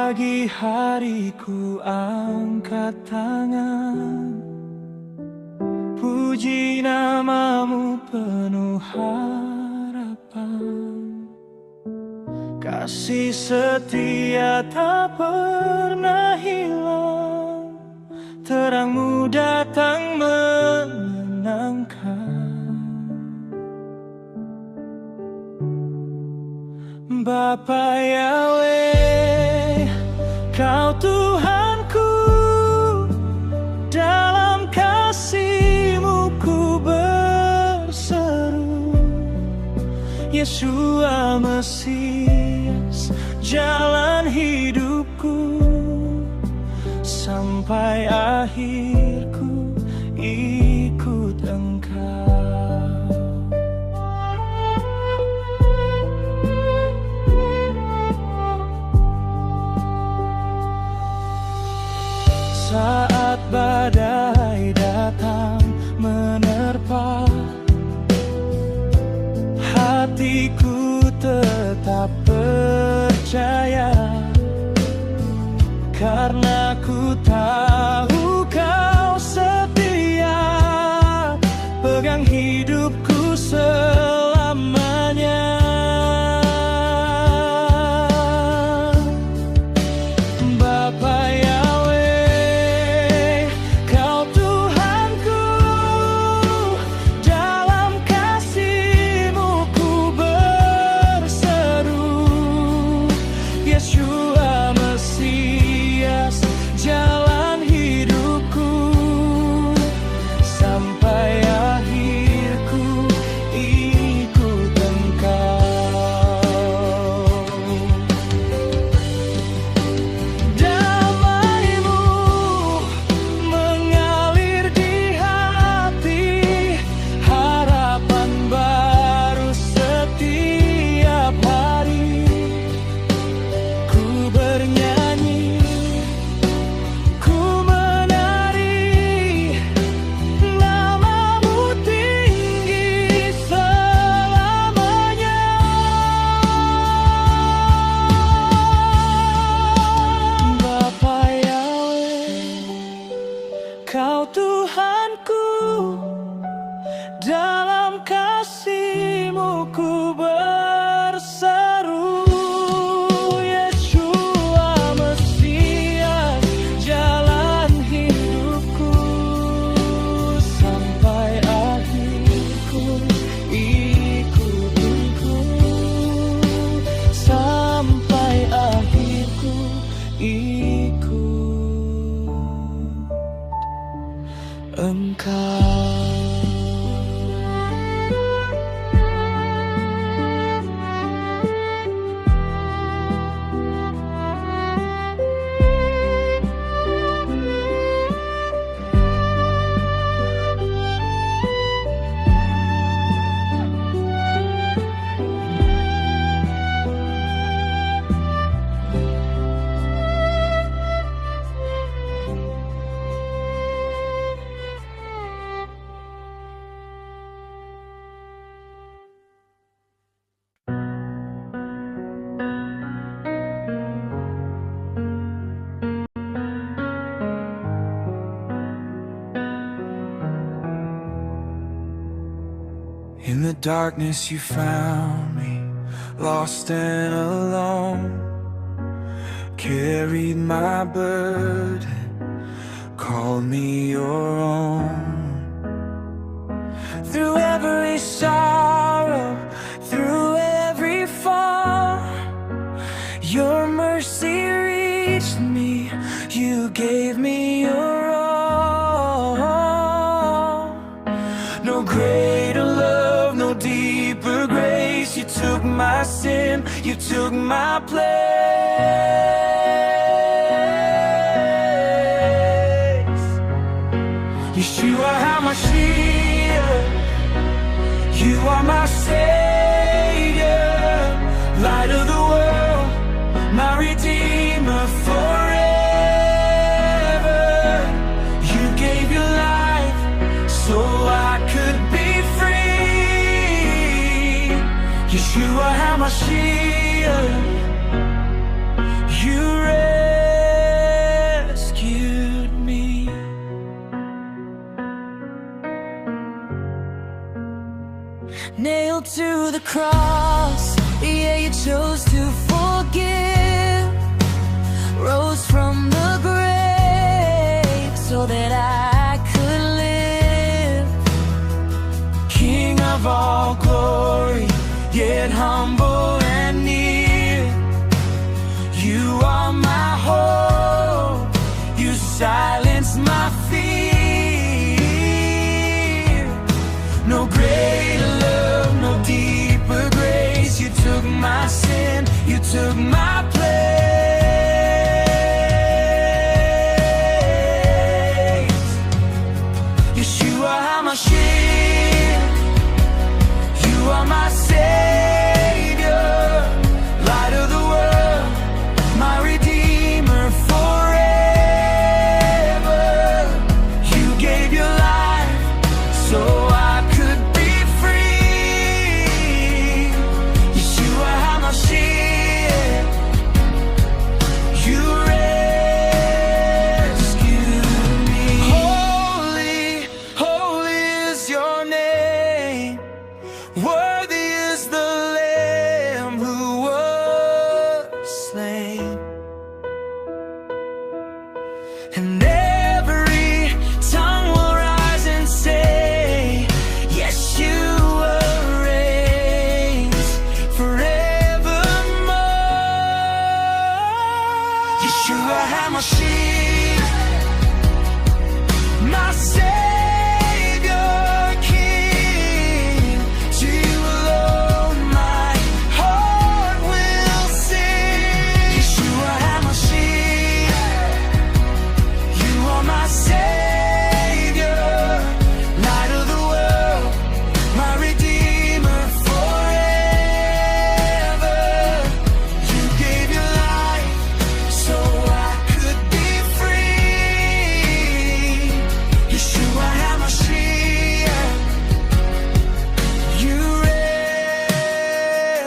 pagi hari ku angkat tangan, puji namamu penuh harapan. Kasih setia tak pernah hilang, terangmu datang menyenangkan. Bapa Yahweh, Kau Tuhanku, dalam kasih-Mu ku berseru. Yeshua Mesias, jalan hidupku, sampai akhirku ikut Engkau. Saat badai datang menerpa, hatiku tetap percaya, karena ku tahu Kau setia, pegang hidupku selamanya. Bapa Yahweh, Kau Tuhanku, dalam kasih-Mu ku berseru. Yeshua Mesias, jalan hidupku, sampai akhirku ikut Engkau. Damai-Mu mengalir di hati, harapan baru setiap hari. Ku bernyanyi, ku menari, namamu tinggi selamanya. Bapa Yahweh, Kau Tuhanku, dalam kasih-Mu ku berseru. Yeshua Mesias, jalan hidupku, sampai akhirku ikut Engkau, sampai akhirku ikut Engkau. In the darkness you found me, lost and alone, carried my burden, called me your own. Through every sorrow, through every fall, your mercy reached me, you gave me your all. No greater love, no deeper grace. You took my sin, you took my place. Yeshua HaMashiach, you are my Savior, light of the world, my Redeemer forever. You gave your life so I could be free. Yeshua HaMashiach, you reign. nailed to the cross. Yeah, you chose to forgive, rose from the grave so that I could live. King of all glory, yet humble and near, you are my hope, you silence my fear. No greater love, no deeper grace. You took my sin, you took my place. Yeshua HaMashiach, you are my Savior, light of the world, my Redeemer forever. You gave your life so I could be free. Yeshua HaMashiach, you rescued me. Holy, holy is your name. Worthy is the Lamb who was slain. And every tongue will rise and say, Yeshua reigns forevermore. Yeshua HaMashiach, my Savior, King, to you alone my heart will sing. Yeshua HaMashiach, you are my Savior, light of the world, my Redeemer forever. You gave your life so I could be free. Yeshua HaMashiach, you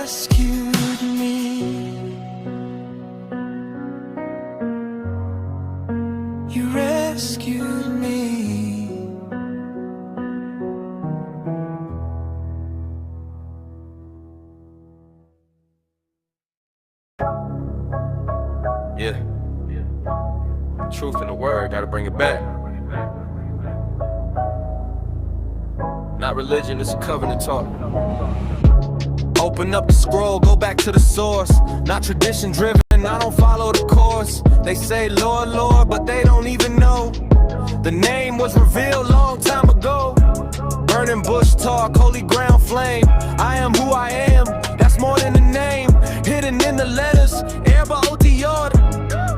rescued me. You rescued me. Yeah. Truth in the word, gotta bring it back. Not religion, it's a covenant talk. Open up the scroll, go back to the source. Not tradition driven, I don't follow the course. They say Lord, Lord, but they don't even know. The name was revealed long time ago. Burning bush talk, holy ground flame. I am who I am, that's more than a name. Hidden in the letters, Erba Otiyod.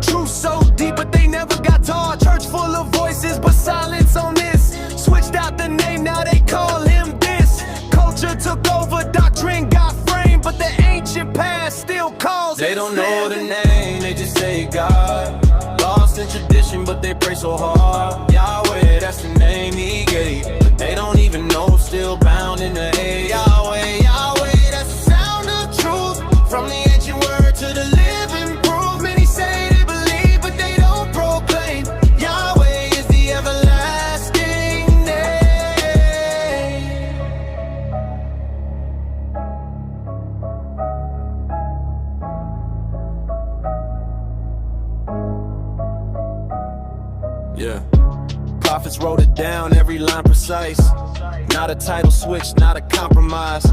Truth so deep, but they never got taught. Church full of voices, but silence on this. Switched out the name, now they call him this. Culture took over, doctrine got framed, but the ancient past still calls. They don't know the name, they just say God. Lost in tradition, but they pray so hard. Yahweh, that's the name he gave. But they don't even know, still bound in the hate. Yahweh, Yahweh, that's the sound of truth. From the ancient word to the living proof. Many say they believe, but they don't proclaim. Yahweh is the everlasting name. Yeah. Prophets wrote it down, every line precise. Not a title switch, not a compromise.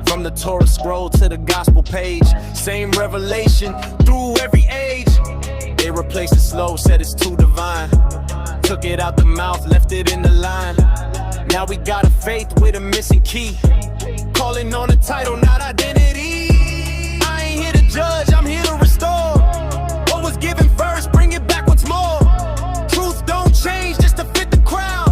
From the Torah scroll to the gospel page, same revelation through every age. They replaced it slow, said it's too divine. Took it out the mouth, left it in the line. Now we got a faith with a missing key. Calling on a title, not identity. I ain't here to judge, I'm here to restore. What was given first, bring it back once more. Truth don't change just to fit the crowd.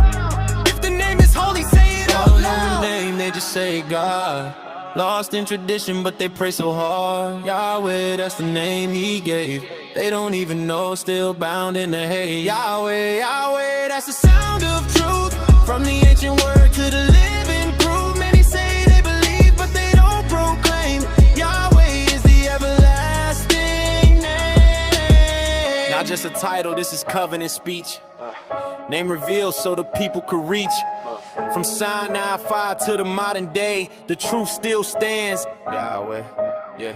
If the name is holy, say it out loud. Name, they just say God. Lost in tradition, but they pray so hard. Yahweh, that's the name he gave. They don't even know, still bound in the hate. Yahweh, Yahweh, that's the sound of truth. From the ancient word to the living proof. Many say they believe, but they don't proclaim. Yahweh is the everlasting name. Not just a title, this is covenant speech. Name revealed so the people could reach. From Sinai fire to the modern day, the truth still stands. Yahweh, yeah.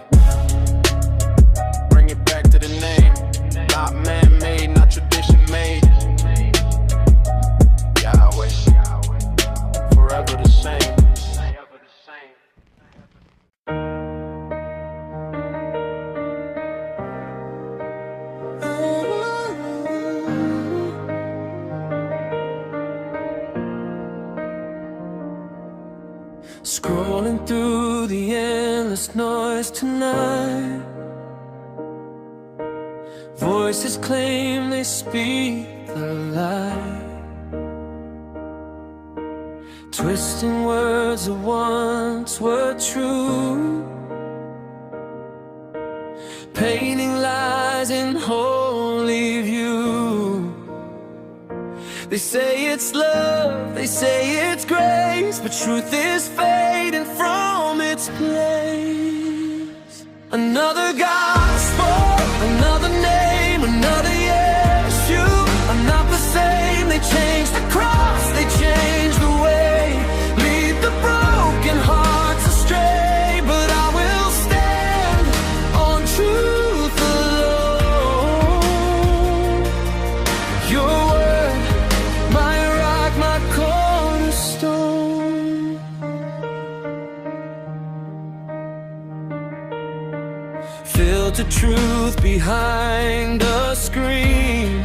Bring it back to the name. Not man-made, not tradition-made. Yahweh, forever the same. Scrolling through the endless noise tonight, voices claim they speak the light, twisting words that once were true, painting lies in holy view. They say it's love, they say it's grace, but truth is fading from its place. Another gospel, another name, another Yeshua. I'm not the same, they changed the cross, they changed the way. Lead the broken hearts astray, but I will stand on truth alone. Your word, my rock, my cornerstone. Filter truth behind a screen,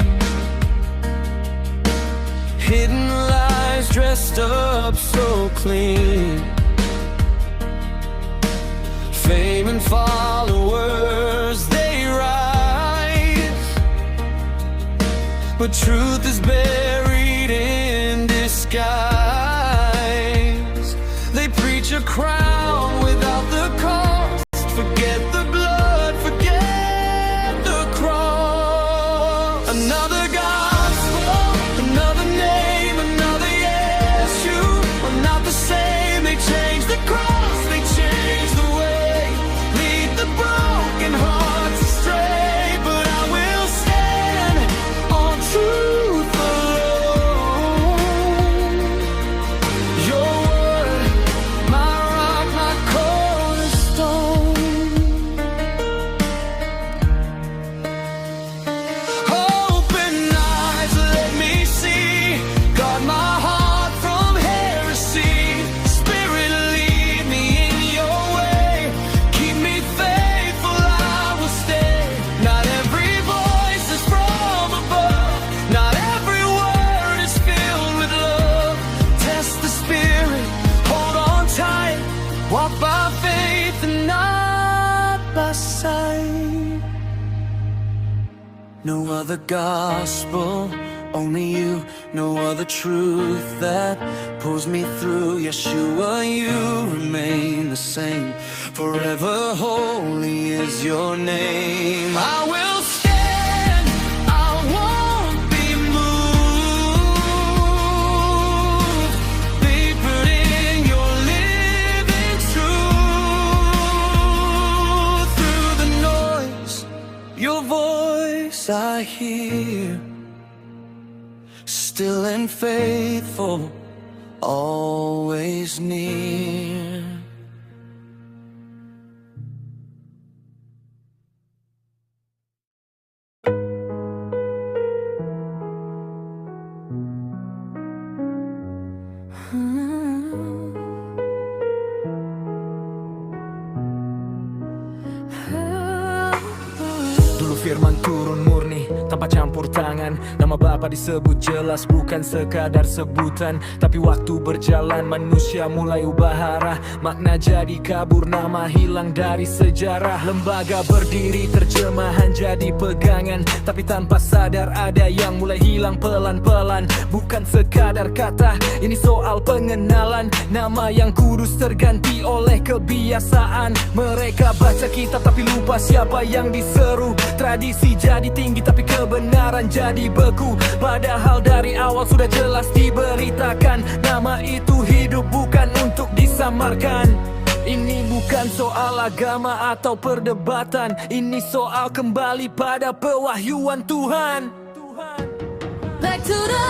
hidden lies dressed up so clean. Fame and followers, they rise, but truth is buried in disguise. They preach a crown without the cost. Forget the blood, forget the cross. Another gospel, another name, another Yeshua. I'm not the same, they changed the cross, they changed the way. Lead the broken hearts astray, but I will stand on truth alone. Your word, my rock, my cornerstone. Open eyes, let me see. Guard my heart from heresy. Spirit, lead me in your way. Keep me faithful, I will stay. Not every voice is from above. Not every word is filled with love. Test the spirit, hold on tight. Walk by faith and not by sight. No other gospel, only you. No other truth that pulls me through. Yeshua, you remain the same. Forever holy is your name. I will stand, I won't be moved. Deeper in your living truth. Through the noise, your voice I hear, still and faithful, always near. Dulu firman turun murni, tanpa campur tangan. Nama Bapa disebut jelas, bukan sekadar sebutan. Tapi waktu berjalan, manusia mulai ubah arah. Makna jadi kabur, nama hilang dari sejarah. Lembaga berdiri, terjemahan jadi pegangan. Tapi tanpa sadar ada yang mulai hilang pelan-pelan. Bukan sekadar kata, ini soal pengenalan. Nama yang kudus terganti oleh kebiasaan. Mereka baca kitab tapi lupa siapa yang diseru. Tradisi jadi tinggi tapi kebenaran jadi beku. Padahal dari awal sudah jelas diberitakan, nama itu hidup bukan untuk disamarkan. Ini bukan soal agama atau perdebatan. Ini soal kembali pada pewahyuan Tuhan. Back to the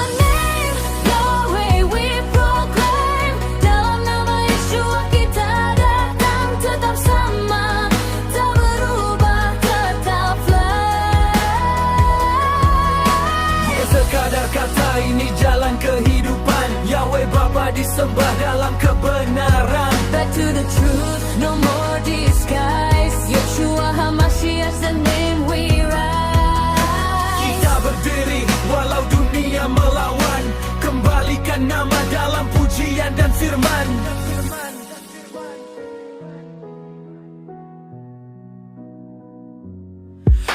to the truth, no more disguise. Yeshua HaMashiach, the name we rise. Kita berdiri walau dunia melawan, kembalikan nama dalam pujian dan firman.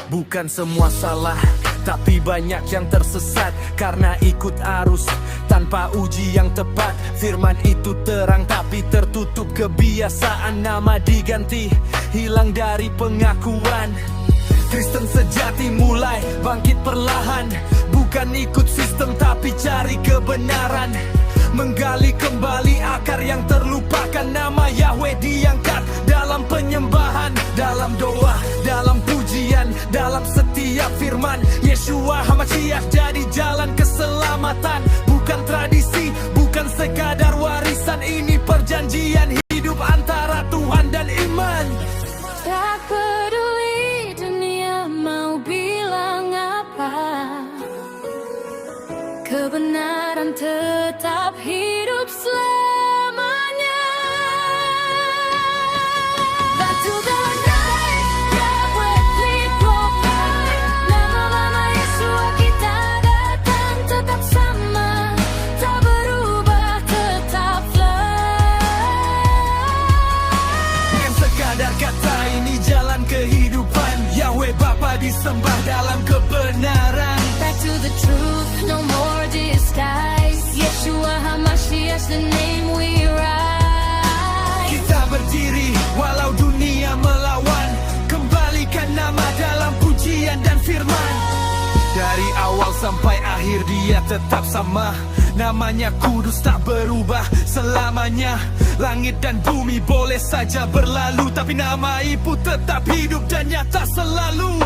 Bukan semua salah, tapi banyak yang tersesat karena ikut arus tanpa uji yang tepat. Firman itu terang tapi tertutup kebiasaan. Nama diganti, hilang dari pengakuan. Kristen sejati mulai bangkit perlahan, bukan ikut sistem tapi cari kebenaran. Menggali kembali akar yang terlupakan. Nama Yahweh diangkat dalam penyembahan, dalam doa, dalam pujian, dalam setiap firman. Yeshua HaMashiach jadi jalan keselamatan. Bukan tradisi, bukan sekadar warisan. Ini perjanjian hidup antara Tuhan dan iman. Tak peduli dunia mau bilang apa, kebenaran tetap hidup selamanya. Back to the night, Yahweh we provide. Nama-nama Yeshua kita datang tetap sama, tak berubah, tetap fly. Bukan sekadar kata, ini jalan kehidupan. Yahweh Bapa disembah dalam kebenaran. Back to the truth, no more disguise. Yeshua HaMashiach, the name we rise. Kita berdiri walau dunia melawan, kembalikan nama dalam pujian dan firman. Dari awal sampai akhir dia tetap sama. Namanya kudus tak berubah selamanya. Langit dan bumi boleh saja berlalu, tapi nama Ibu tetap hidup dan nyata selalu.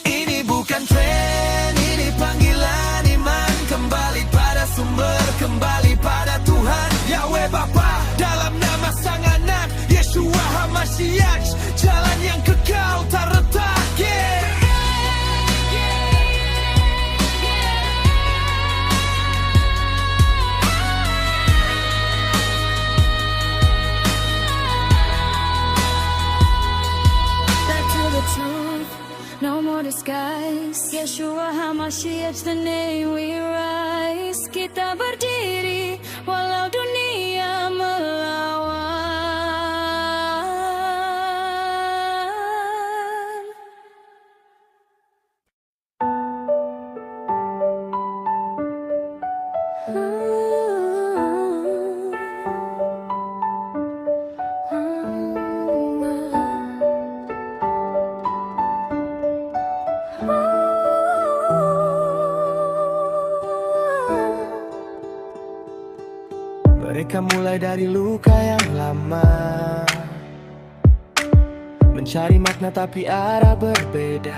Ini bukan tren, ini panggilan iman. Kembali pada sumber, kembali pada Tuhan Yahweh Bapa dalam nama Sang Anak Yeshua HaMashiach, jalan yang kekal tak retak. Back to the truth, no more disguise. Yeshua HaMashiach, the name we rise. Kita berdiri walau dunia melawan. Mereka mulai dari luka yang lama, mencari makna tapi arah berbeda.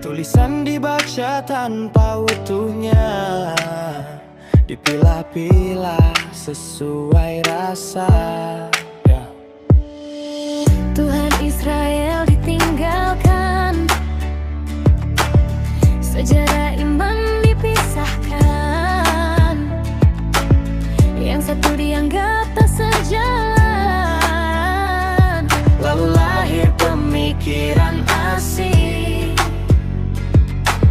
Tulisan dibaca tanpa utuhnya, dipilah-pilah sesuai rasa. Tuhan Israel ditinggalkan, sejarah iman dipisahkan, yang satu dianggap tak sejalan. Lalu lahir pemikiran asing,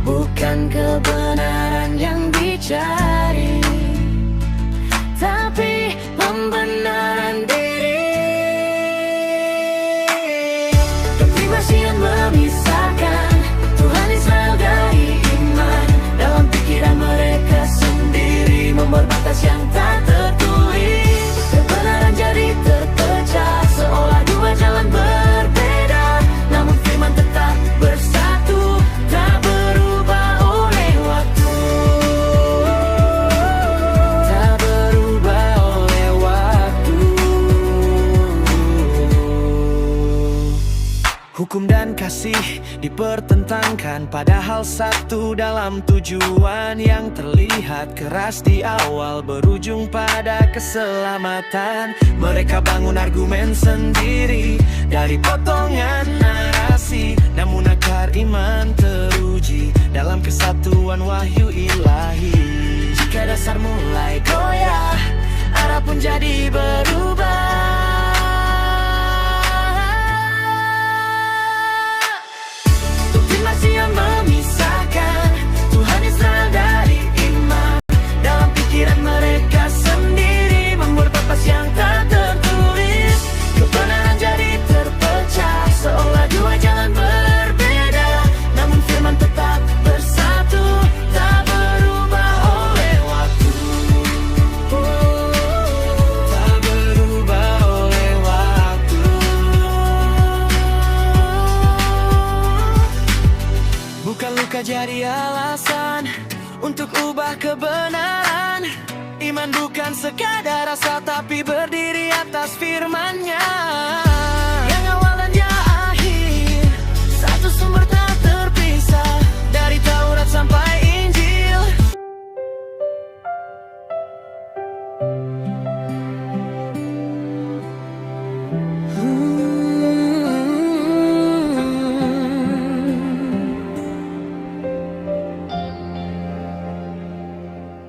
bukan kebenaran yang dicari, tapi pembenaran diri. Kepribadian memisahkan Tuhan Israel dari iman. Dalam pikiran mereka sendiri, membuat batas yang tak tertulis. Kebenaran jadi terpecah, seolah dua jalan berbeda. Namun firman tetap bersatu, tak berubah oleh waktu. Tak berubah oleh waktu. Hukum dan kasih dipertentangkan, padahal satu dalam tujuan yang terlihat keras di awal, berujung pada keselamatan. Mereka bangun argumen sendiri dari potongan narasi, namun akar iman teruji dalam kesatuan wahyu ilahi. Jika dasar mulai goyah, arah suara pun jadi berubah. Bukti masih yang memisahkan Tuhan Israel dari iman. Dalam pikiran mereka sendiri membuat batas yang tak tertulis. Kebenaran jadi terpecah seolah dua jalan berbeda. Namun firman tetap bersatu, tak berubah oleh waktu. Tak berubah oleh waktu. Bukan luka jadi alasan untuk ubah kebenaran. Iman bukan sekadar rasa tapi berdiri atas firman-Nya. Yang awal dan yang akhir, satu sumber tak terpisah. Dari Taurat sampai Injil.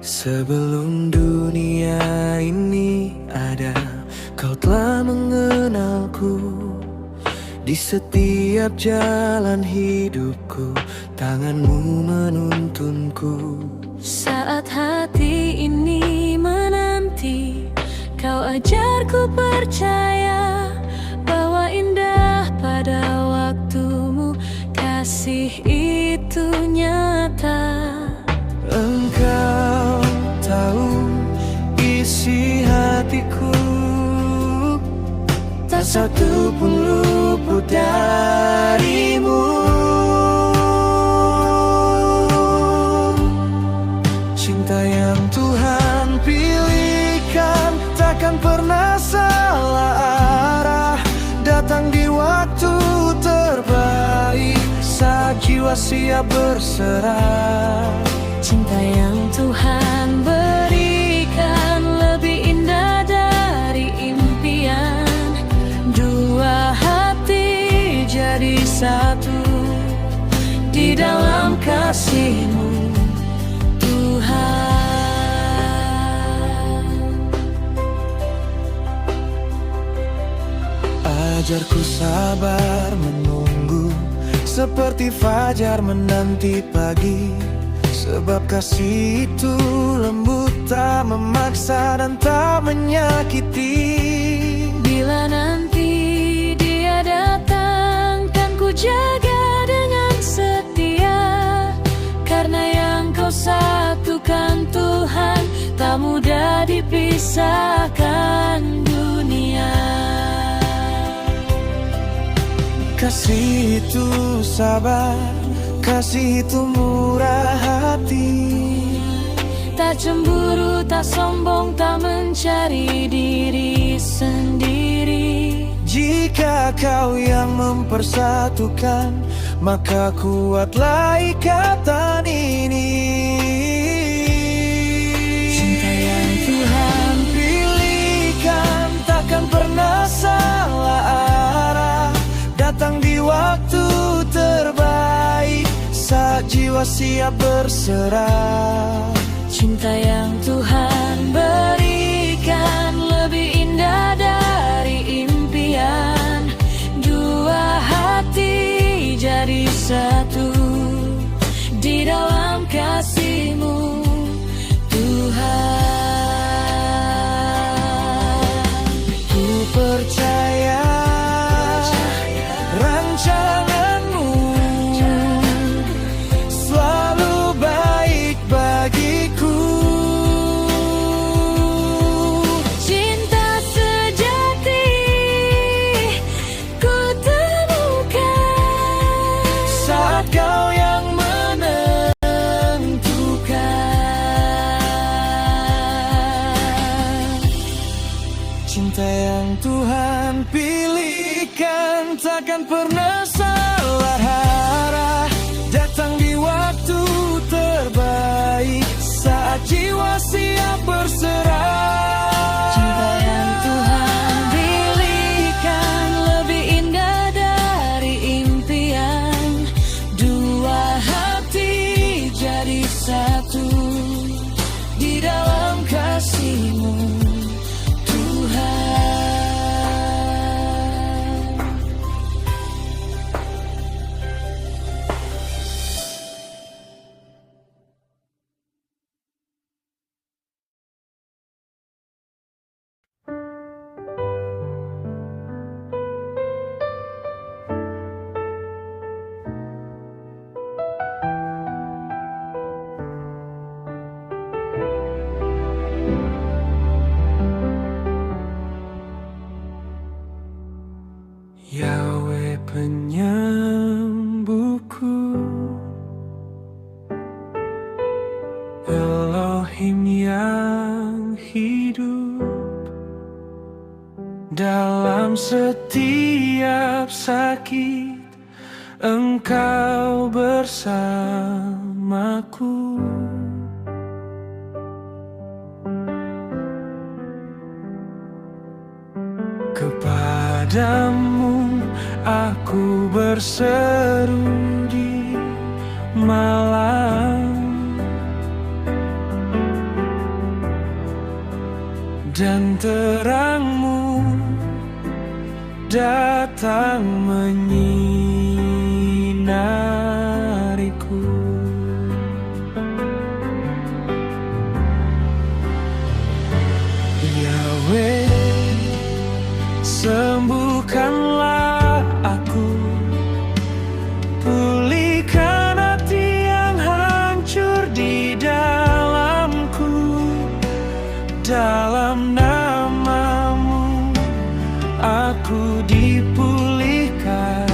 Sebelum dunia ini ada, Kau telah mengenalku. Di setiap jalan hidupku, tangan-Mu menuntunku. Saat hati ini menanti, Kau ajarku percaya bahwa indah pada waktu-Mu, kasih itu nyata. Engkau tahu isi hatiku, tak satu pun luput dari-Mu. Cinta yang Tuhan pilihkan takkan pernah salah arah. Datang di waktu terbaik saat jiwa siap berserah. Cinta yang Tuhan berikan lebih indah dari impian. Dua hati jadi satu di dalam kasih-Mu, Tuhan. Ajarku sabar menunggu, seperti fajar menanti pagi. Sebab kasih itu lembut, tak memaksa dan tak menyakiti. Bila nanti Dia datang, kan ku jaga dengan setia. Karena yang Kau satukan Tuhan, tak mudah dipisahkan dunia. Kasih itu sabar, kasih itu murah hati. Tak cemburu, tak sombong, tak mencari diri sendiri. Jika Kau yang mempersatukan, maka kuatlah ikatan ini. Cinta yang Tuhan Pilihkan takkan pernah salah arah. Datang di waktu terbaik saat jiwa siap berserah. Cinta yang Tuhan berikan lebih indah dari impian. Dua hati jadi satu di dalam kasih-Mu, Tuhan. Ku percaya rancangan-Mu selalu baik bagiku. Cinta sejati ku temukan Saat Kau yang menentukan. Cinta yang Tuhan pilihkan takkan pernah salah arah. Datang di waktu terbaik saat jiwa siap berserah. Cinta yang Tuhan pilihkan lebih indah dari impian. Dua hati jadi satu di dalam kasih-Mu, Elohim yang hidup dalam setiap sakit, Engkau bersamaku. Kepadamu aku berseru di malam, dan terangmu datang menyinariku. Yahweh, sembuhkanlah aku, pulihkan hati yang hancur di dalamku. Dalam namamu aku dipulihkan,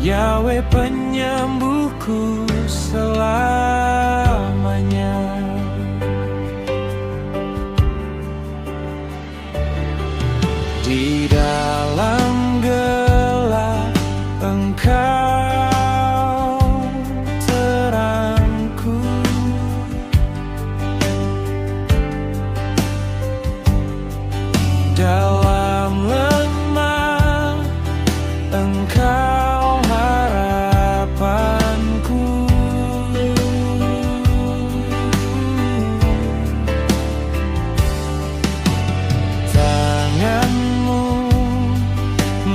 Yahweh penyembuhku selamanya. Di dalam gelap Engkau terangku, dalam lemah Engkau harapanku. Tanganmu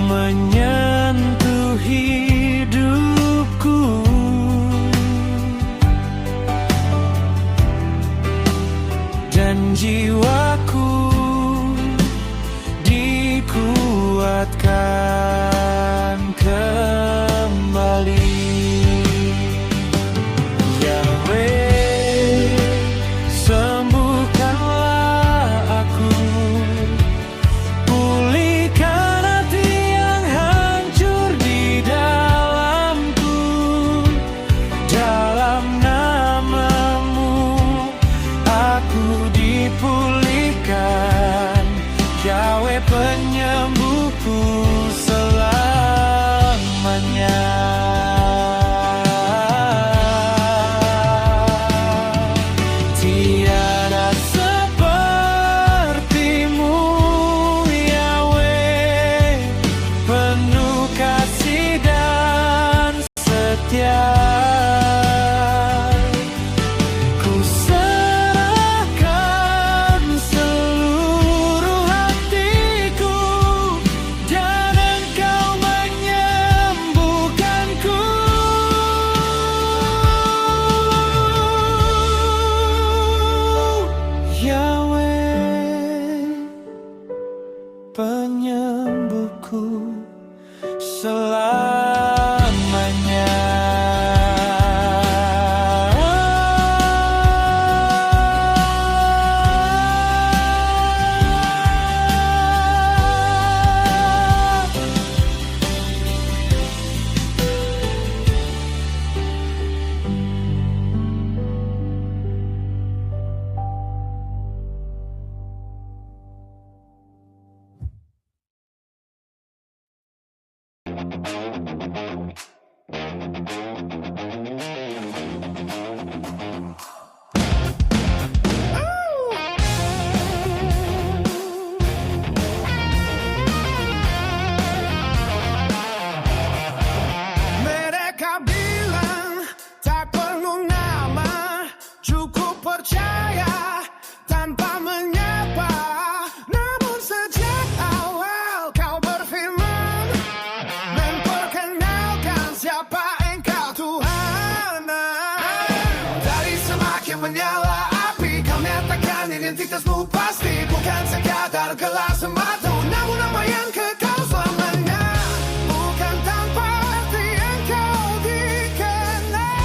menyentuh hidupku, dan jiwaku dikuatkan kembali. Yahweh, sembuhkanlah aku, pulihkan hati yang hancur di dalamku. Dalam namamu aku dipulihkan, Yahweh penyembuhku selamanya. Tiada sepertimu, Yahweh, penuh kasih dan setia. Ku serahkan seluruh hatiku, dan Engkau menyembuhkanku. Yahweh, penyembuhku selamanya. Mereka bilang tak perlu nama, cukup percaya tanpa menyapa. Namun sejak awal kau berfirman, memperkenalkan siapa Engkau Tuhan. Dari semakin menyala api, kau nyatakan identitasmu pasti, bukan sekadar gelar semata, namun nama yang kekal selamanya. Bukan tanpa arti Engkau dikenal,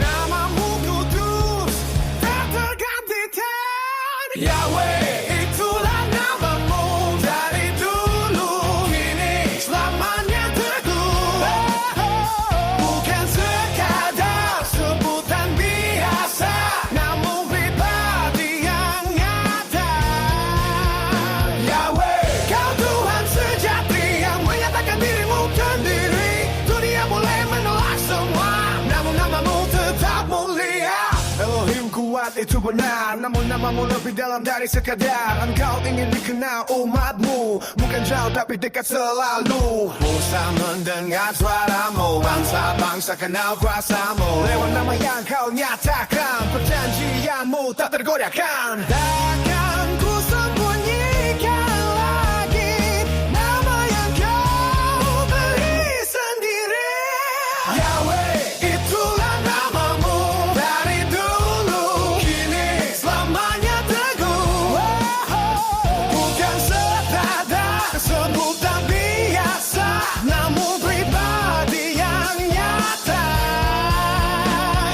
namamu kudus tak tergantikan. Yahweh, itulah namamu dari dulu, kini selamanya teguh. Bukan Saat itu benar, namun namamu lebih dalam dari sekadar. Engkau ingin dikenal umatmu, bukan jauh tapi dekat selalu. Bosan mendengar suaramu, bangsa-bangsa kenal kuasamu. Lewat nama yang kau nyatakan, perjanjianmu tak tergoyahkan. Takkan ku sembunyikan lagi nama yang kau beri sendiri. Yahweh, itulah namamu dari dulu, kini selamanya teguh. Bukan sekadar sebutan biasa, namun pribadi yang nyata.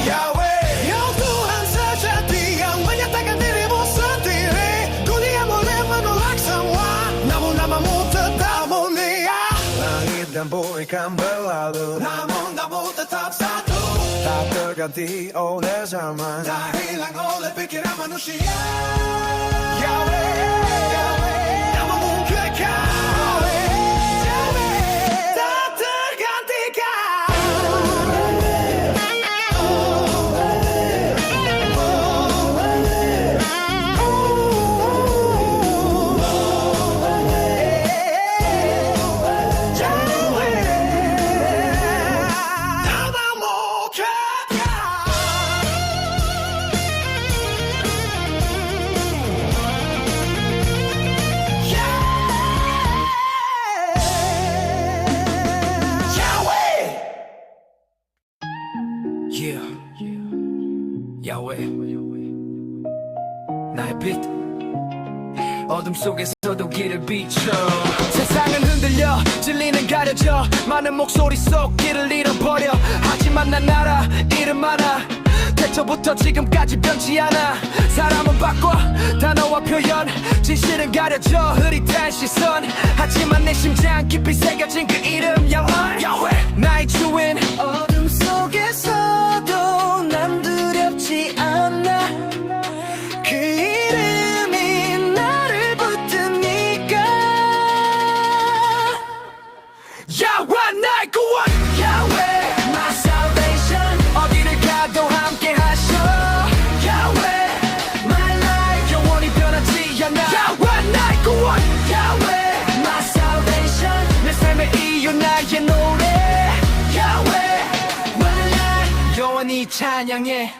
Yahweh, ya Tuhan sejati yang menyatakan dirimu sendiri. Dunia boleh menolak semua, namun namamu tetap mulia. Langit dan bumi kan berlalu, namun namamu tetap satu. Tak terganti oleh zaman, tak hilang oleh pikiran manusia. Yahweh, namamu kekal. Yahweh, tak tergantikan. Namamu Yeah, Yahweh, 나의 빛, 어둠 속에서도 길을 비춰. 세상은 흔들려, 진리는 가려져, 많은 목소리 속 길을 잃어버려. 하지만 난 알아, 이름 하나, 태초부터 지금까지 변치 않아. 사람은 바꿔, 단어와 표현, 진실은 가려져, 흐릿한 시선. 하지만 내 심장 깊이 새겨진 그 이름, Yahweh, 나의 주인. 어둠 속에서도 난 두렵지 않아. 그 이름이 나를 붙드니까. Yahweh, 나의 구원. Yahweh, my salvation. 어디를 가도 함께 하셔. Yahweh, my life. 영원히 변하지 않아. Yahweh, 나의 구원. Yahweh, my salvation. 내 삶의 이유 나의 노래. Yahweh, my life. 영원히 찬양해.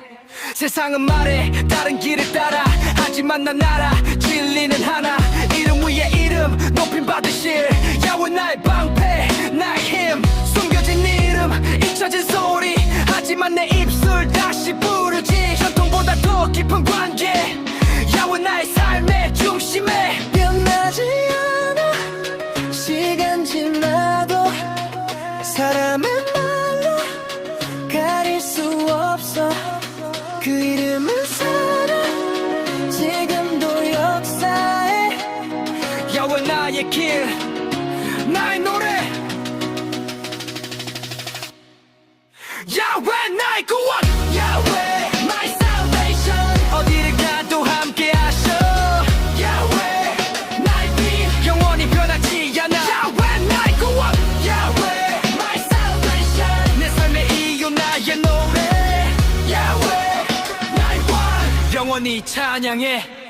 세상은 말해 다른 길을 따라, 하지만 난 알아 진리는 하나. 이름 위에 이름 높임 받으실 야훼, 나의 방패 나의 힘. 숨겨진 이름 잊혀진 소리, 하지만 내 입술 다시 부르지. 전통보다 더 깊은 관계, 야훼 나의 삶의 중심에. 변하지 않아 시간 지나도, 사람의 말로 가릴 수 없어. 그 이름은 살아 지금도 역사해. 야훼 나의 길, 나의 노래. 야훼 나의 구원. Yahweh, my salvation. 어디를 가도 함께 하셔. Yahweh, 나의 빛. 영원히 변하지 않아. Yahweh 나의 구원. Yahweh, my salvation. 내 삶의 이유 나의 노래. Yahweh, 영원히 찬양해.